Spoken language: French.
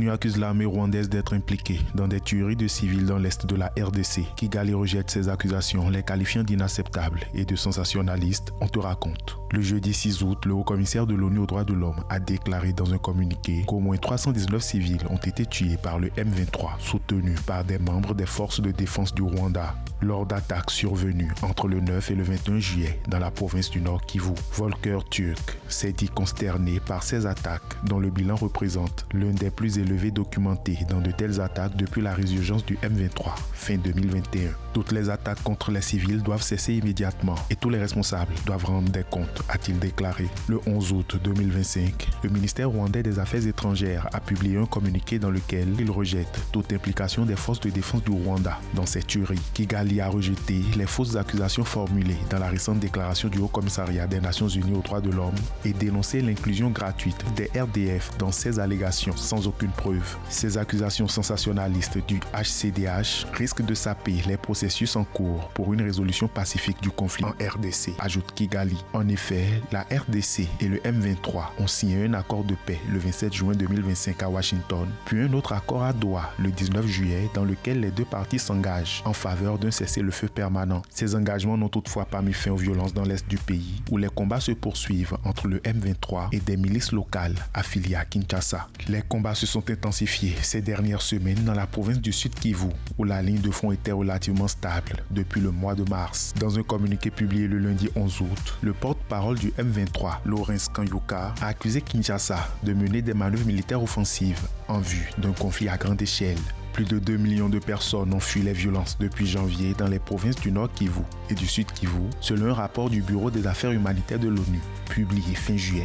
L'ONU accuse l'armée rwandaise d'être impliquée dans des tueries de civils dans l'est de la RDC. Kigali rejette ces accusations, les qualifiant d'inacceptables et de sensationnalistes. On te raconte. Le jeudi 6 août, le haut-commissaire de l'ONU aux droits de l'homme a déclaré dans un communiqué qu'au moins 319 civils ont été tués par le M23, soutenu par des membres des forces de défense du Rwanda, lors d'attaques survenues entre le 9 et le 21 juillet dans la province du Nord Kivu. Volker Turk s'est dit consterné par ces attaques, dont le bilan représente l'un des plus élevés documentés dans de telles attaques depuis la résurgence du M23, fin 2021. Toutes les attaques contre les civils doivent cesser immédiatement et tous les responsables doivent rendre des comptes, a-t-il déclaré. Le 11 août 2025, le ministère rwandais des Affaires étrangères a publié un communiqué dans lequel il rejette toute implication des forces de défense du Rwanda dans ces tueries. Kigali a rejeté les fausses accusations formulées dans la récente déclaration du Haut-Commissariat des Nations Unies aux droits de l'homme et dénoncé l'inclusion gratuite des RDF dans ces allégations sans aucune preuve. Ces accusations sensationnalistes du HCDH risquent de saper les processus en cours pour une résolution pacifique du conflit en RDC, ajoute Kigali. En effet, la RDC et le M23 ont signé un accord de paix le 27 juin 2025 à Washington, puis un autre accord à Doha le 19 juillet dans lequel les deux parties s'engagent en faveur d'un cessez-le-feu permanent. Ces engagements n'ont toutefois pas mis fin aux violences dans l'est du pays, où les combats se poursuivent entre le M23 et des milices locales affiliées à Kinshasa. Les combats se sont intensifiés ces dernières semaines dans la province du Sud Kivu, où la ligne de front était relativement stable depuis le mois de mars. Dans un communiqué publié le lundi 11 août, le porte-parole du M23, Lawrence Kanyuka, a accusé Kinshasa de mener des manœuvres militaires offensives en vue d'un conflit à grande échelle. Plus de 2 millions de personnes ont fui les violences depuis janvier dans les provinces du Nord Kivu et du Sud Kivu, selon un rapport du Bureau des Affaires humanitaires de l'ONU, publié fin juillet.